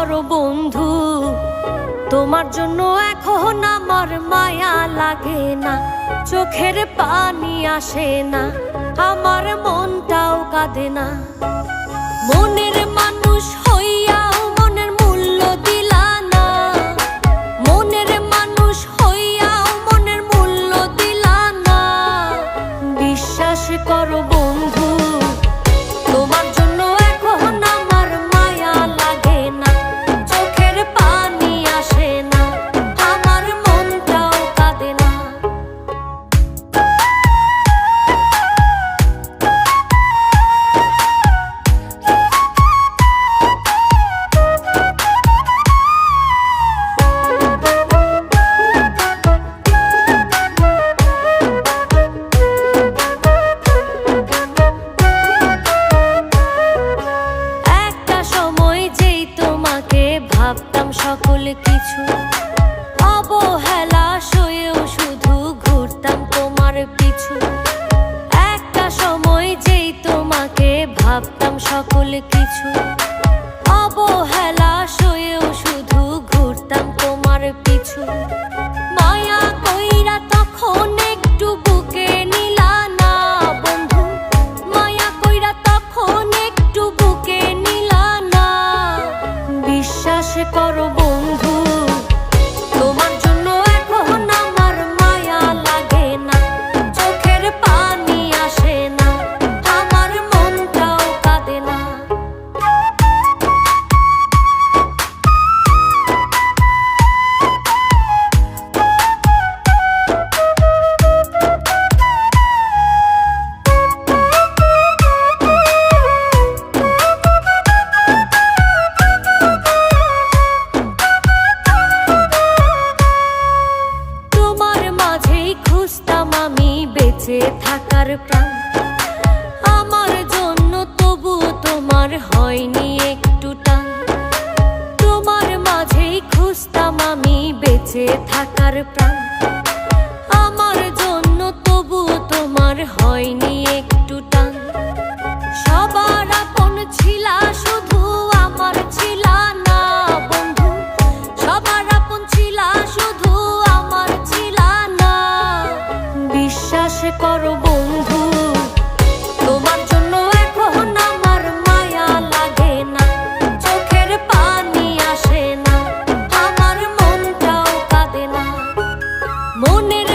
করো বন্ধু, তোমার জন্য এখন আমার মায়া লাগে না, চোখের পানি আসে না, আমার মনটাও কাঁদে না। মনের মানুষ হইয়াও মনের মূল্য দিলা না, মনের মানুষ হইয়াও মনের মূল্য দিলা না। বিশ্বাস করো বন্ধু, তোমার জন্য এখন আমার মায়া লাগে না, চোখের পানি আসে না, আমার মনটাও কাঁদে না। ভাবতাম সকল কিছু, অবহেলা সয়েও শুধু ঘুরতাম তোমার পিছু। একটা সময় যেই তোমাকে ভাবতাম সকল কিছু, অবহেলা সয়েও শুধু ঘুরতাম তোমার পিছু। মায়া কইরা তখন একটু বুকে নিলা না বন্ধু, মায়া কইরা তখন একটু বুকে নিলা না। বিশ্বাস করো বন্ধু, তোমার জন্য এখন আমার মায়া লাগে না, চোখের পানি আসে না, আমার মনটাও কাঁদে না। খুঁজতাম আমি বেঁচে থাকার প্রাণ, আমার জন্য তবু তোমার হয়নি একটু টান। তোমার মাঝেই খুঁজতাম আমি বেঁচে থাকার প্রাণ, আমার জন্য তবু তোমার হয়নি একটু টান। সবার আপন ছিলা শুধু আমার ছিলা না বন্ধু, সবার আপন ছিলা শুধু আমার ছিলা না। বিশ্বাস করো বন্ধু, তোমার জন্য এখন আমার মায়া লাগে না, চোখের পানি আসে না, আমার মনটাও কাঁদে না। মনের